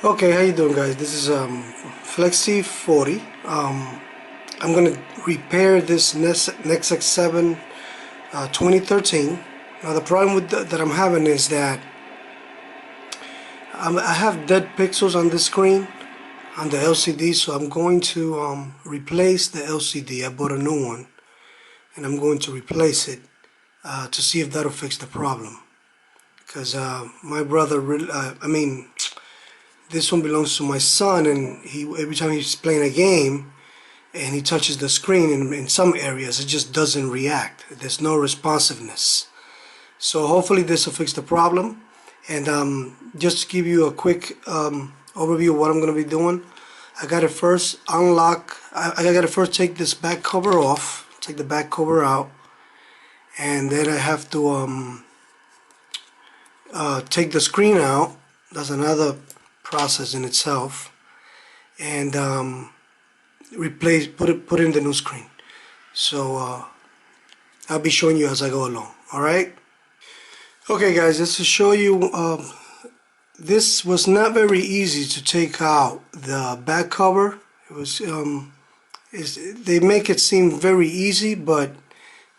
Okay, how you doing, guys? This is Flexi 40. I'm gonna repair this Nexus 7 2013. Now the problem with that I'm having is that I have dead pixels on the screen on the LCD, so I'm going to replace the LCD. I bought a new one, and I'm going to replace it to see if that'll fix the problem. Because my brother, this one belongs to my son, and every time he's playing a game and he touches the screen in some areas, it just doesn't react. There's no responsiveness. So hopefully this will fix the problem. And just to give you a quick overview of what I'm going to be doing, I got to first unlock. I got to first take this back cover off, take the back cover out, and then I have to take the screen out. That's another process in itself, and put in the new screen. So I'll be showing you as I go along. Alright, okay guys, just to show you, this was not very easy to take out the back cover. It was they make it seem very easy, but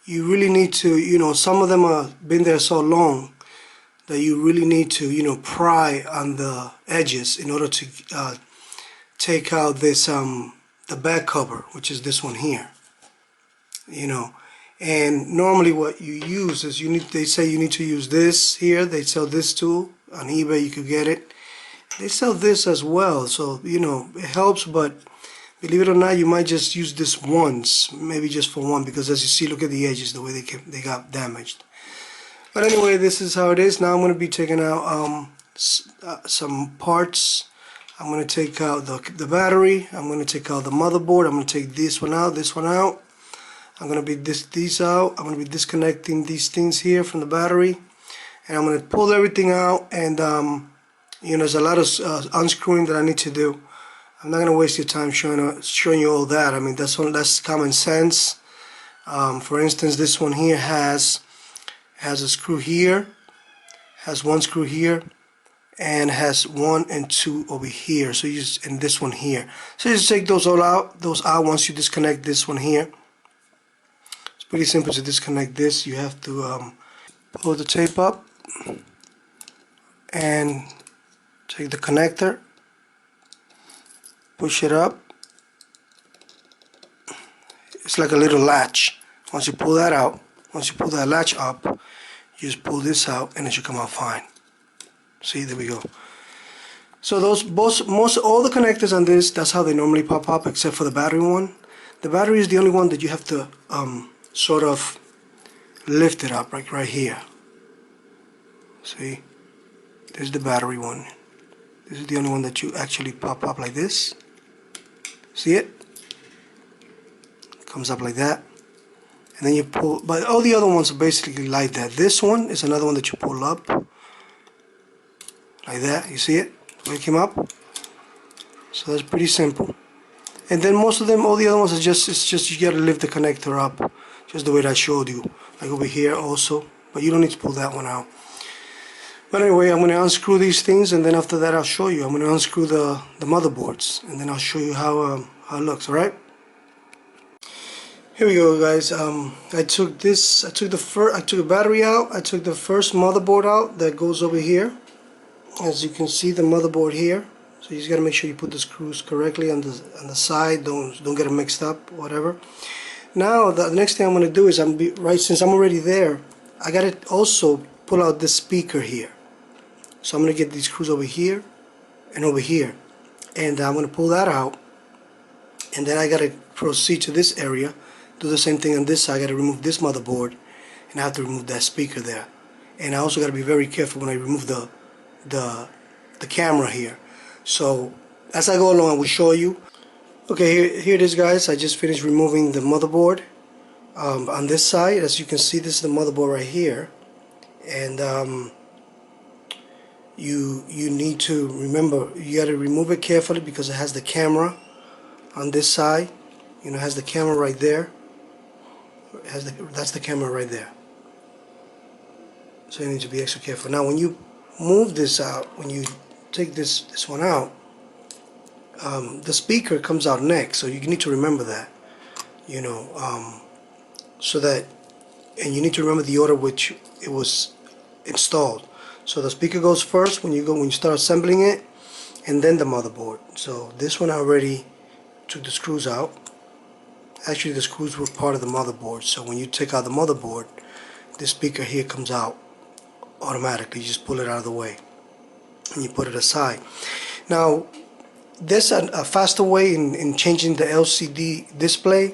you really need to, some of them have been there so long that you really need to, pry on the edges in order to take out this the back cover, which is this one here. And normally what you use is they say you need to use this here. They sell this tool on eBay. You could get it. They sell this as well, so it helps. But believe it or not, you might just use this once, maybe just for one, because as you see, look at the edges, the way they got damaged. But anyway, this is how it is. Now I'm going to be taking out some parts. I'm going to take out the battery. I'm going to take out the motherboard. I'm going to take this one out, this one out. I'm going to be these out. I'm going to be disconnecting these things here from the battery. And I'm going to pull everything out. And there's a lot of unscrewing that I need to do. I'm not going to waste your time showing you all that. I mean, that's common sense. For instance, this one here has a screw here, has one screw here, and has 1 and 2 over here. So and this one here. So you just take those out once you disconnect this one here. It's pretty simple to disconnect this. You have to pull the tape up and take the connector, push it up. It's like a little latch. Once you pull that out, once you pull that latch up, you just pull this out and it should come out fine. See, there we go. So most all the connectors on this, that's how they normally pop up, except for the battery one. The battery is the only one that you have to sort of lift it up, like right here. See, there's the battery one. This is the only one that you actually pop up like this. See it? Comes up like that. And then you pull, but all the other ones are basically like that. This one is another one that you pull up like that. You see it? Where it came up? So that's pretty simple. And then most of them, all the other ones are just you gotta lift the connector up, just the way that I showed you, like over here also. But you don't need to pull that one out. But anyway, I'm gonna unscrew these things, and then after that I'll show you. I'm gonna unscrew the motherboards, and then I'll show you how it looks. All right? Here we go, guys. I took the battery out. I took the first motherboard out that goes over here. As you can see, the motherboard here. So you just gotta make sure you put the screws correctly on the side. Don't get them mixed up, whatever. Now the next thing I'm gonna do is since I'm already there, I gotta also pull out this speaker here. So I'm gonna get these screws over here and over here, and I'm gonna pull that out, and then I gotta proceed to this area. Do the same thing on this side. I got to remove this motherboard, and I have to remove that speaker there. And I also got to be very careful when I remove the camera here. So as I go along, I will show you. Okay, here it is, guys. I just finished removing the motherboard on this side. As you can see, this is the motherboard right here, and you need to remember, you got to remove it carefully because it has the camera on this side. It has the camera right there. That's the camera right there. So you need to be extra careful. Now when you move this out, when you take this one out, the speaker comes out next, so you need to remember that, you know, so that, and you need to remember the order which it was installed. So the speaker goes first when you start assembling it, and then the motherboard. So this one I already took the screws out. Actually, the screws were part of the motherboard, so when you take out the motherboard, this speaker here comes out automatically. You just pull it out of the way and you put it aside. Now there's a faster way in changing the LCD display,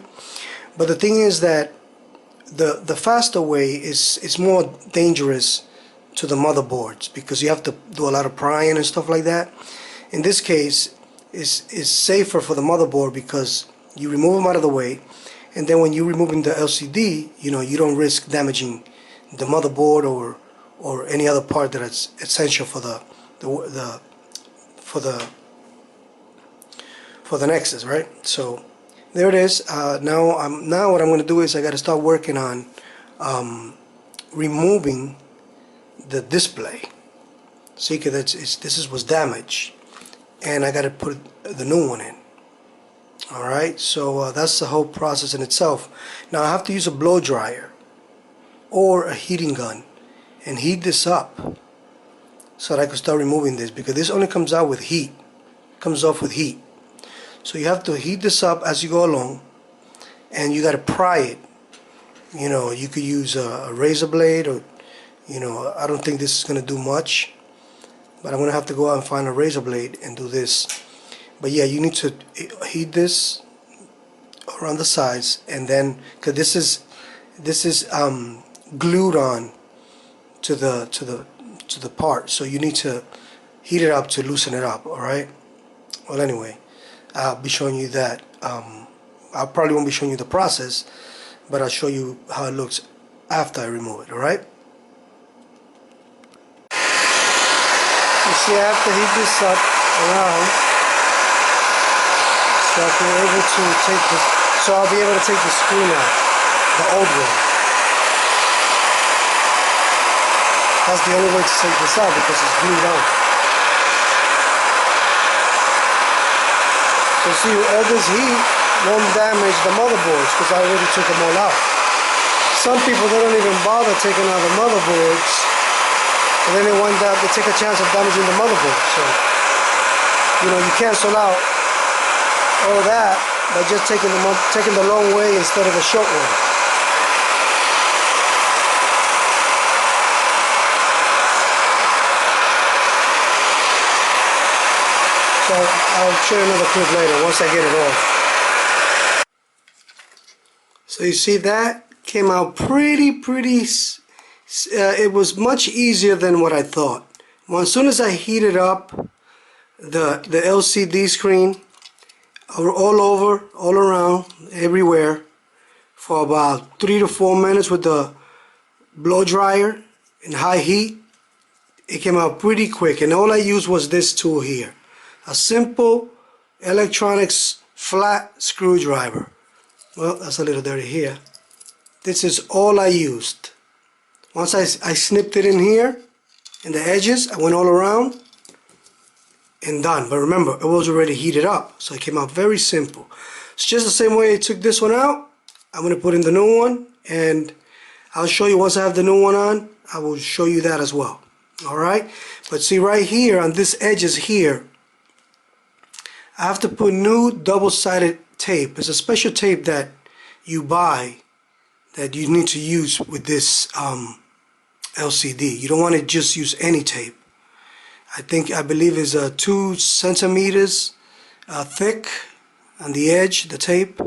but the thing is that the faster way is more dangerous to the motherboards, because you have to do a lot of prying and stuff like that. In this case, is safer for the motherboard because you remove them out of the way, and then when you're removing the LCD, you know, you don't risk damaging the motherboard or any other part that is essential for the Nexus, right? So there it is. Now what I'm going to do is I got to start working on removing the display. See, because this was damaged, and I got to put the new one in. Alright, so that's the whole process in itself. Now I have to use a blow dryer or a heating gun and heat this up so that I can start removing this, because this only comes out with heat, comes off with heat. So you have to heat this up as you go along, and you got to pry it. You know, you could use a razor blade, or, you know, I don't think this is going to do much, but I'm going to have to go out and find a razor blade and do this. But yeah, you need to heat this around the sides, and then, because this is glued on to the part, so you need to heat it up to loosen it up. All right. Well, anyway, I'll be showing you that. I probably won't be showing you the process, but I'll show you how it looks after I remove it. All right. You see, I have to heat this up around. So I'll be able to take this. So I'll be able to take the screen out, the old one. That's the only way to take this out, because it's glued on. So see, all this heat won't damage the motherboards, because I already took them all out. Some people, they don't even bother taking out the motherboards, and then they take a chance of damaging the motherboard. So, you know, you cancel out all that by just taking the long way instead of the short way. So I'll show you another clip later once I get it off. So you see, that came out pretty it was much easier than what I thought. Well, as soon as I heated up the LCD screen all over, all around, everywhere, for about 3 to 4 minutes with the blow dryer in high heat, it came out pretty quick. And all I used was this tool here, a simple electronics flat screwdriver. Well, that's a little dirty here. This is all I used. Once I snipped it in here, in the edges, I went all around, and done. But remember, it was already heated up, so it came out very simple. It's just the same way I took this one out. I'm going to put in the new one, and I'll show you once I have the new one on. I will show you that as well. Alright, but see right here on this edges here, I have to put new double-sided tape. It's a special tape that you buy that you need to use with this LCD. You don't want to just use any tape. I believe is 2 centimeters thick on the edge, the tape.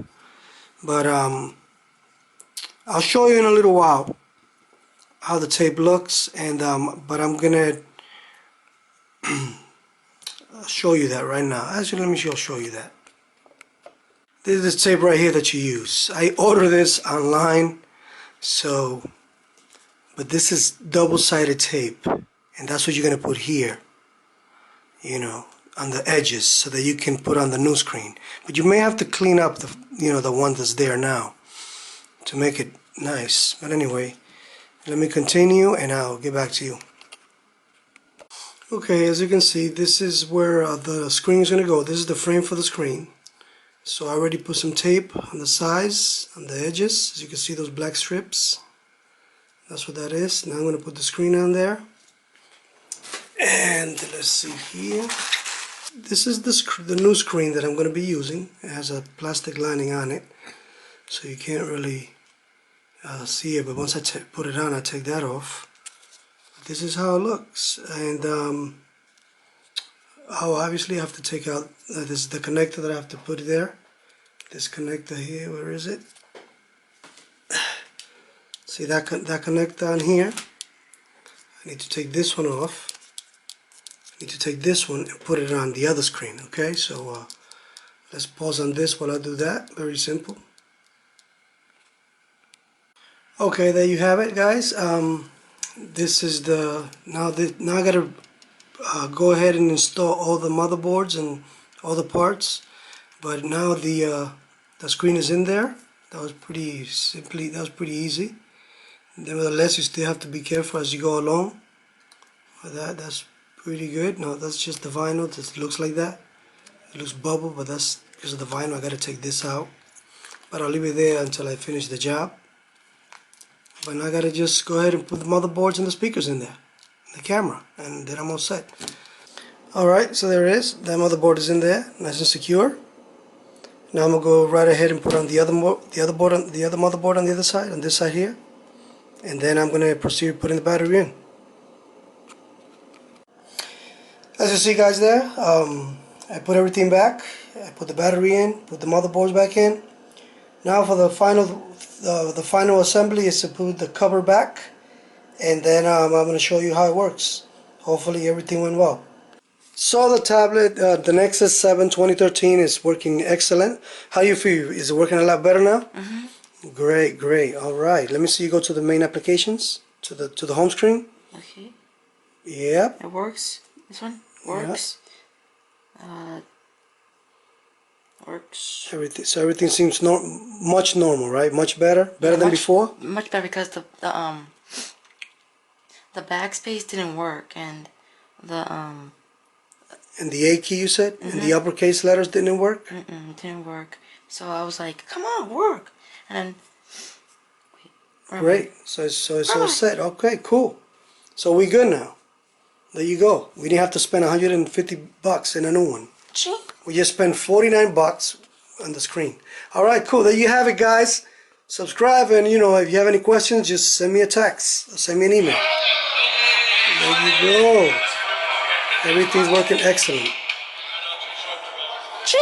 But I'll show you in a little while how the tape looks, and but I'm gonna show you that right now. Actually, let me show you that. This is the tape right here that you use. I ordered this online, so, but this is double-sided tape, and that's what you're gonna put here, you know, on the edges, so that you can put on the new screen. But you may have to clean up the, you know, the one that's there now to make it nice. But anyway, let me continue and I'll get back to you. Okay, as you can see, this is where the screen is going to go. This is the frame for the screen. So I already put some tape on the sides, on the edges. As you can see, those black strips. That's what that is. Now I'm going to put the screen on there. And let's see here. This is the new screen that I'm going to be using. It has a plastic lining on it, so you can't really see it. But once I put it on, I take that off. This is how it looks. And obviously I have to take out this is the connector that I have to put there. This connector here, where is it? See that connector on here? I need to take this one off. I need to take this one and put it on the other screen. Okay, so let's pause on this while I do that. Very simple. Okay, there you have it, guys. This is now I gotta go ahead and install all the motherboards and all the parts. But now the screen is in there. That was pretty easy. Nevertheless, you still have to be careful as you go along. That's pretty good. Now that's just the vinyl. It looks like that. It looks bubble, but that's because of the vinyl. I gotta take this out. But I'll leave it there until I finish the job. But now I gotta just go ahead and put the motherboards and the speakers in there, the camera, and then I'm all set. Alright, so there it is. That motherboard is in there, nice and secure. Now I'm gonna go right ahead and put on the other motherboard on the other side, on this side here, and then I'm gonna proceed putting the battery in. As you see, guys, there, I put everything back. I put the battery in, put the motherboards back in. Now for the final assembly is to put the cover back, and then I'm going to show you how it works. Hopefully everything went well. So the tablet, the Nexus 7 2013 is working excellent. How do you feel? Is it working a lot better now? Mm-hmm. Great, great. All right. Let me see you go to the main applications, to the home screen. Okay. Yep. It works. This one works. Yep. Works. Everything seems much normal, right? Much better than before. Much better because the backspace didn't work, and the And the A key, you said, and the uppercase letters didn't work. It didn't work. So I was like, "Come on, work!" And then great. So it's all set. Okay, cool. So we good now. There you go. We didn't have to spend $150 in a new one. Ching. We just spent $49 on the screen. All right, cool. There you have it, guys. Subscribe, and if you have any questions, just send me a text or send me an email. There you go. Everything's working excellent. Ching.